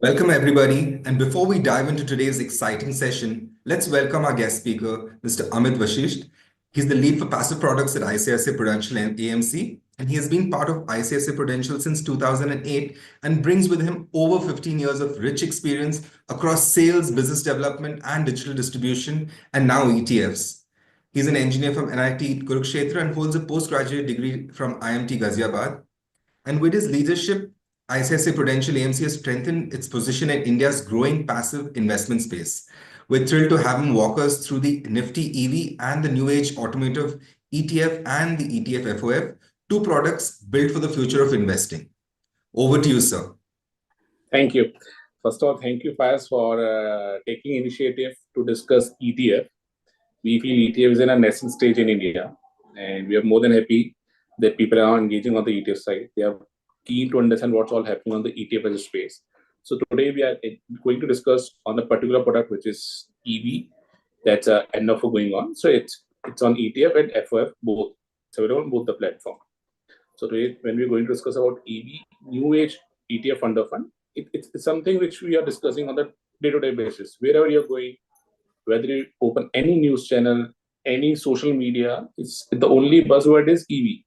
Welcome, everybody. And before we dive into today's exciting session, let's welcome our guest speaker, Mr. Amit Vashisht. He's the lead for passive products at ICICI Prudential AMC, and he has been part of ICICI Prudential since 2008 and brings with him over 15 years of rich experience across sales, business development, and digital distribution, and now ETFs. He's an engineer from NIT Kurukshetra and holds a postgraduate degree from IMT Ghaziabad. And with his leadership, ICICI Prudential AMC has strengthened its position in India's growing passive investment space. We're thrilled to have him walk us through the Nifty EV and the new age automotive ETF and the ETF FOF, two products built for the future of investing. Over to you, sir. Thank you. First of all, thank you, FYERS, for taking initiative to discuss ETF. We feel ETF is in a nascent stage in India, and we are more than happy that people are engaging on the ETF side. They are keen to understand what's all happening on the ETF as a space. So today we are going to discuss on a particular product, which is EV. That's a NFO going on. So it's on ETF and FOF both. So we're on both the platform. So today, when we're going to discuss about EV, new age ETF fund of fund, it's something which we are discussing on the day-to-day basis. Wherever you're going, whether you open any news channel, any social media, it's the only buzzword is EV.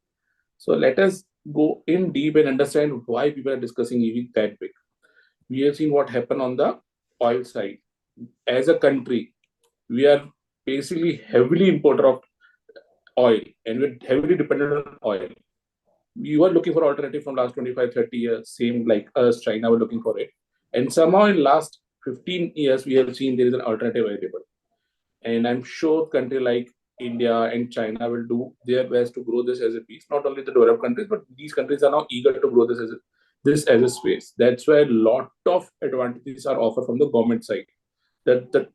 So let us go in deep and understand why people are discussing EV that big. We have seen what happened on the oil side. As a country, we are basically heavily importer of oil and we're heavily dependent on oil. We were looking for alternative from last 25, 30 years, same like us, China were looking for it. And somehow in last 15 years, we have seen there is an alternative available. And I'm sure country like India and China will do their best to grow this as a piece. Not only the developed countries, but these countries are now eager to grow this as a space. That's why a lot of advantages are offered from the government side. That the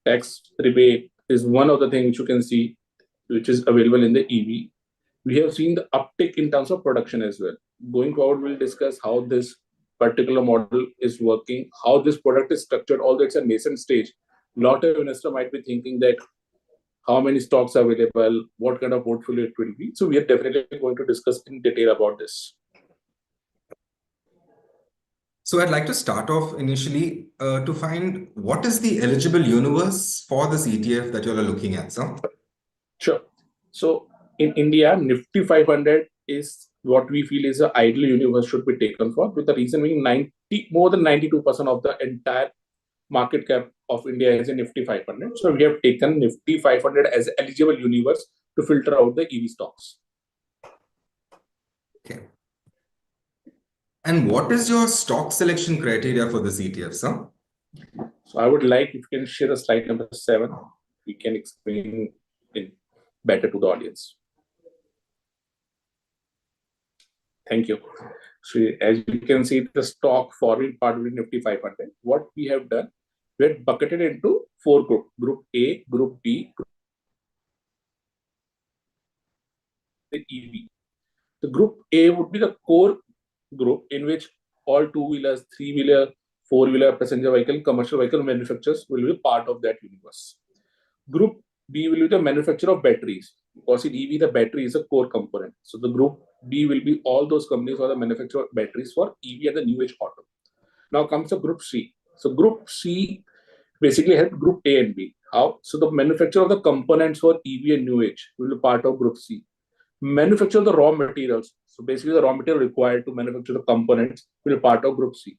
tax rebate is one of the things which you can see, which is available in the EV. We have seen the uptick in terms of production as well. Going forward, we'll discuss how this particular model is working, how this product is structured, although it's a nascent stage. A lot of investors might be thinking that how many stocks are available, what kind of portfolio it will be. So we are definitely going to discuss in detail about this. So I'd like to start off initially to find what is the eligible universe for this ETF that you are looking at, sir? Sure. So in India, Nifty 500 is what we feel is an ideal universe should be taken for, with the reason being more than 92% of the entire market cap of India is in Nifty 500. So we have taken Nifty 500 as eligible universe to filter out the EV stocks. Okay. And what is your stock selection criteria for this ETF, sir? So I would like if you can share the slide number 7, we can explain it better to the audience. Thank you. So as you can see, the stock forming part of Nifty 500. What we have done, we are bucketed into 4 groups: Group A, Group B, the EV. The Group A would be the core group in which all 2-wheelers, 3-wheeler, 4-wheeler, passenger vehicle, commercial vehicle manufacturers will be part of that universe. Group B will be the manufacturer of batteries, because in EV, the battery is a core component. So the Group B will be all those companies who are the manufacturer of batteries for EV and the new age auto. Now comes the Group C. So Group C basically had Group A and B. How? So the manufacturer of the components for EV and new age will be part of Group C. Manufacture the raw materials. So basically the raw material required to manufacture the components will be part of Group C.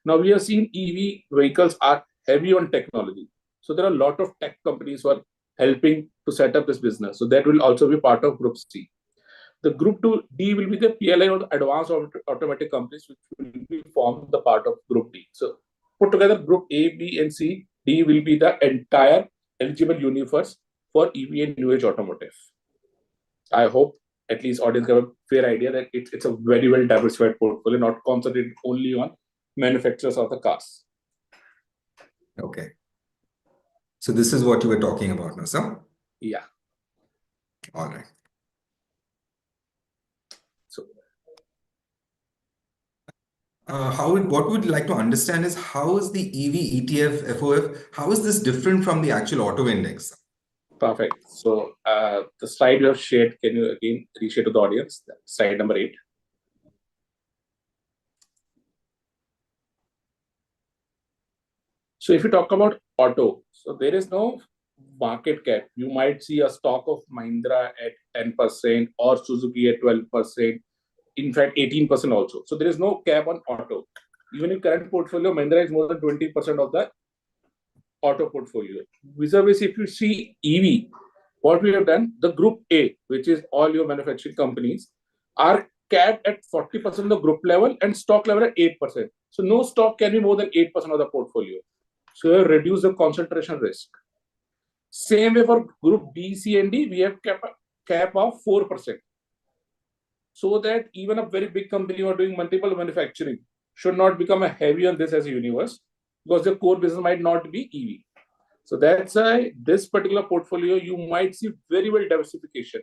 Now we have seen EV vehicles are heavy on technology. So there are a lot of tech companies who are helping to set up this business. So that will also be part of Group C. The Group 2D will be the PLI or the advanced automatic companies, which will be formed the part of Group D. So put together Group A, B, and C, D will be the entire eligible universe for EV and new age automotive. I hope at least audience have a fair idea that it's a very well diversified portfolio, not concentrated only on manufacturers of the cars. Okay. So this is what you were talking about now, sir? Yeah. All right. So what we'd like to understand is how is the EV ETF FOF, how is this different from the actual auto index? Perfect. So the slide you have shared, can you again reshare to the audience? Slide number 8. So if you talk about auto, so there is no market cap. You might see a stock of Mahindra at 10% or Suzuki at 12%, in fact 18% also. So there is no cap on auto. Even in current portfolio, Mahindra is more than 20% of the auto portfolio. Vis-a-vis, if you see EV, what we have done, the group A, which is all your manufacturing companies, are capped at 40% of the group level and stock level at 8%. So no stock can be more than 8% of the portfolio. So you reduce the concentration risk. Same way for group B, C, and D, we have cap of 4%. So that even a very big company who are doing multiple manufacturing should not become a heavy on this as a universe, because the core business might not be EV. So that's why this particular portfolio, you might see very well diversification.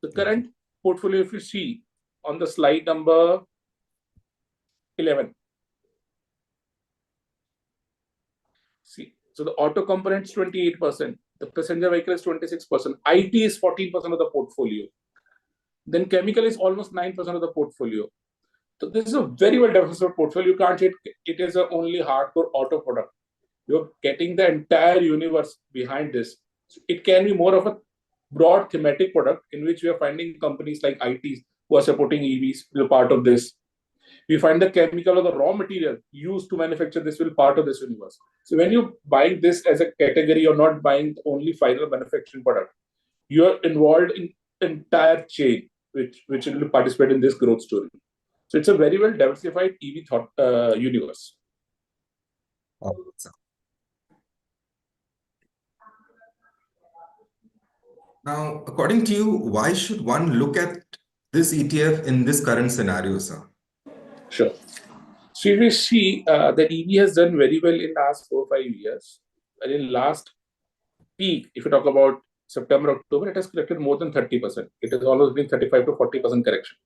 The current portfolio, if you see on the slide number 11, see, so the auto component is 28%, the passenger vehicle is 26%, IT is 14% of the portfolio, then chemical is almost 9% of the portfolio. So this is a very well diversified portfolio. You can't say it is a only hardcore auto product. You're getting the entire universe behind this. So it can be more of a broad thematic product in which we are finding companies like ITs who are supporting EVs will be part of this. We find the chemical or the raw material used to manufacture this will be part of this universe. So when you buy this as a category, you're not buying only final manufacturing product. You're involved in entire chain which will participate in this growth story. So it's a very well diversified EV universe. Now, according to you, why should one look at this ETF in this current scenario, sir? Sure. So if we see that EV has done very well in the last 4 or 5 years. And in last peak, if you talk about September, October, it has corrected more than 30%. It has always been 35 to 40% correction.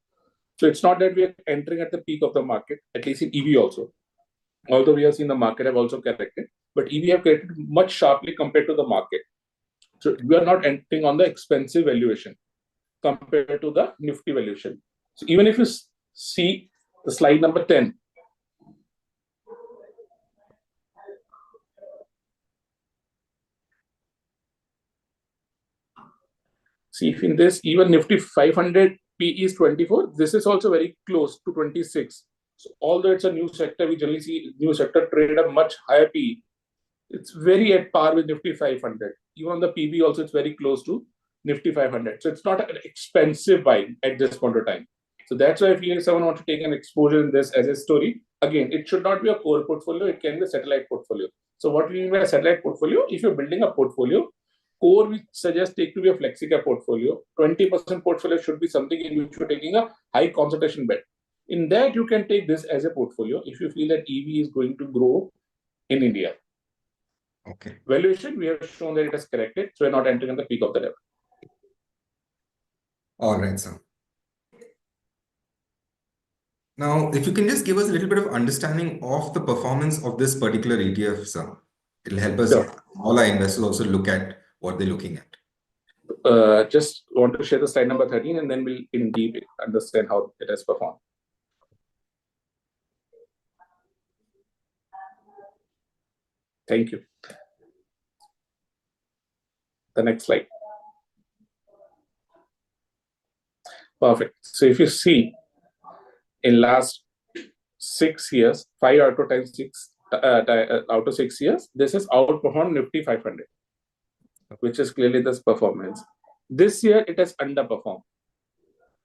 So it's not that we are entering at the peak of the market, at least in EV also. Although we have seen the market have also corrected, but EV have corrected much sharply compared to the market. So we are not entering on the expensive valuation compared to the Nifty valuation. So even if you see the slide number 10, see if in this even Nifty 500 P is 24, this is also very close to 26. So although it's a new sector, we generally see new sector trade at a much higher P. It's very at par with Nifty 500. Even on the PB also, it's very close to Nifty 500. So it's not an expensive buy at this point of time. So that's why I feel if someone wants to take an exposure in this as a story, again, it should not be a core portfolio. It can be a satellite portfolio. So what we mean by a satellite portfolio, if you're building a portfolio, core we suggest take to be a flexi-cap portfolio. 20% portfolio should be something in which you're taking a high concentration bet. In that, you can take this as a portfolio if you feel that EV is going to grow in India. Okay. Valuation, we have shown that it has corrected, so we're not entering at the peak of the level. All right, sir. Now, if you can just give us a little bit of understanding of the performance of this particular ETF, sir. It'll help us, Sure. all our investors also look at what they're looking at. Just want to share the slide number 13 and then we'll in deep understand how it has performed. Thank you. The next slide. Perfect. So if you see in last 6 years, 5 out of 6 years, this has outperformed Nifty 500, which is clearly this performance. This year, it has underperformed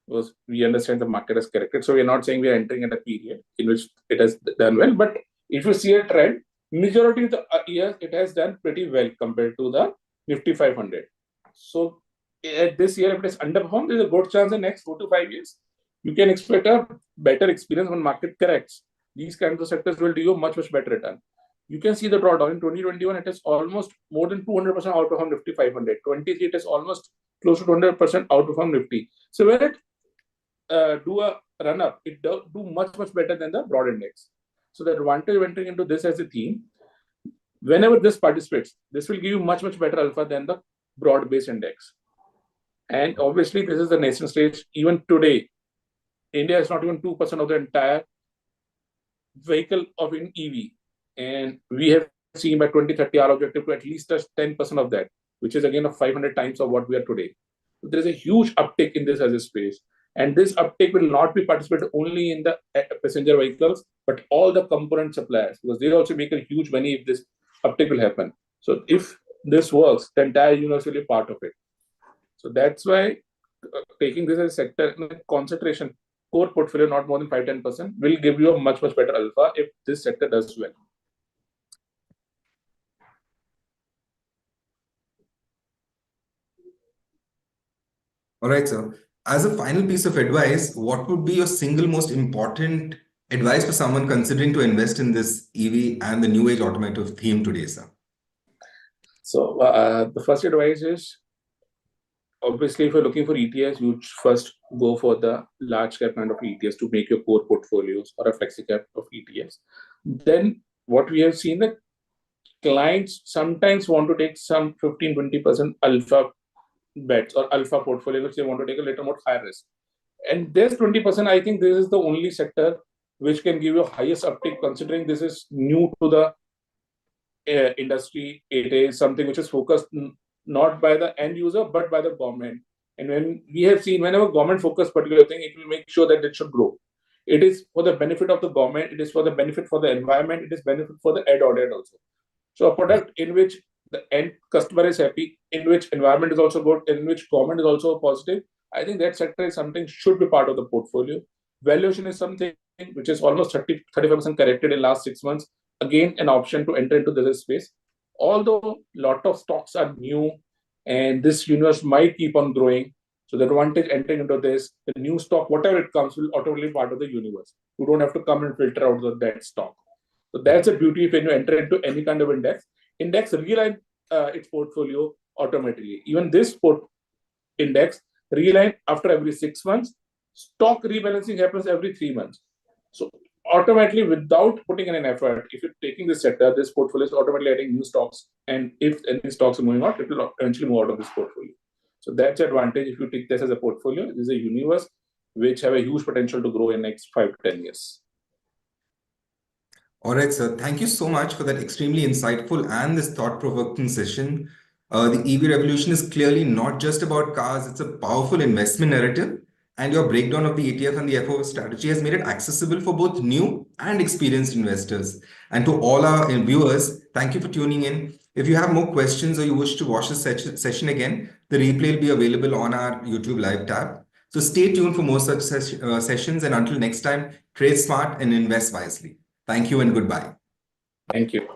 because we understand the market has corrected. So we're not saying we are entering at a period in which it has done well. But if you see a trend, majority of the years, it has done pretty well compared to the Nifty 500. So this year, if it is underperformed, there's a good chance in the next 4 to 5 years, you can expect a better experience when market corrects. These kinds of sectors will do you a much, much better return. You can see the drawdown in 2021, it is almost more than 200% outperformed Nifty 500. 23, it is almost close to 200% outperformed Nifty. So when it do a run up, it do much, much better than the broad index. So the advantage of entering into this as a theme, whenever this participates, this will give you much, much better alpha than the broad-based index. And obviously, this is the nascent stage. Even today, India is not even 2% of the entire vehicle of an EV. And we have seeing by 2030 our objective to at least touch 10% of that, which is again of 500 times of what we are today. So there is a huge uptick in this as a space. And this uptick will not be participated only in the passenger vehicles, but all the component suppliers, because they also make a huge money if this uptick will happen. So if this works, the entire universe will be part of it. So that's why taking this as a sector concentration, core portfolio not more than 5-10% will give you a much better alpha if this sector does well. All right, sir. As a final piece of advice, what would be your single most important advice for someone considering to invest in this EV and the new age automotive theme today, sir? So the first advice is, obviously, if you're looking for ETFs, you first go for the large cap kind of ETFs to make your core portfolios, or a flexi cap of ETFs. Then what we have seen, that clients sometimes want to take some 15-20% alpha bets or alpha portfolio, which they want to take a little more higher risk. And this 20%, I think this is the only sector which can give you highest uptake, considering this is new to the industry. It is something which is focused not by the end user, but by the government. And when we have seen, whenever government focus particular thing, it will make sure that it should grow. It is for the benefit of the government. It is for the benefit for the environment. It is benefit for the ad audit also. So a product in which the end customer is happy, in which environment is also good, in which government is also positive, I think that sector is something should be part of the portfolio. Valuation is something which is almost 35% corrected in last 6 months. Again, an option to enter into this space. Although a lot of stocks are new and this universe might keep on growing. So the advantage entering into this, the new stock, whatever it comes, will automatically be part of the universe. You don't have to come and filter out that stock. So that's a beauty when you enter into any kind of index. Index realign its portfolio automatically. Even this index realign after every 6 months. Stock rebalancing happens every 3 months. So automatically, without putting in an effort, if you're taking this sector, this portfolio is automatically adding new stocks. And if any stocks are moving out, it will eventually move out of this portfolio. So that's the advantage if you take this as a portfolio. This is a universe which have a huge potential to grow in next 5 to 10 years. All right, sir. Thank you so much for that extremely insightful and this thought-provoking session. The EV revolution is clearly not just about cars. It's a powerful investment narrative. And your breakdown of the ETF and the FOF strategy has made it accessible for both new and experienced investors. And to all our viewers, thank you for tuning in. If you have more questions or you wish to watch this session again, the replay will be available on our YouTube Live tab. So stay tuned for more such sessions. And until next time, trade smart and invest wisely. Thank you and goodbye. Thank you.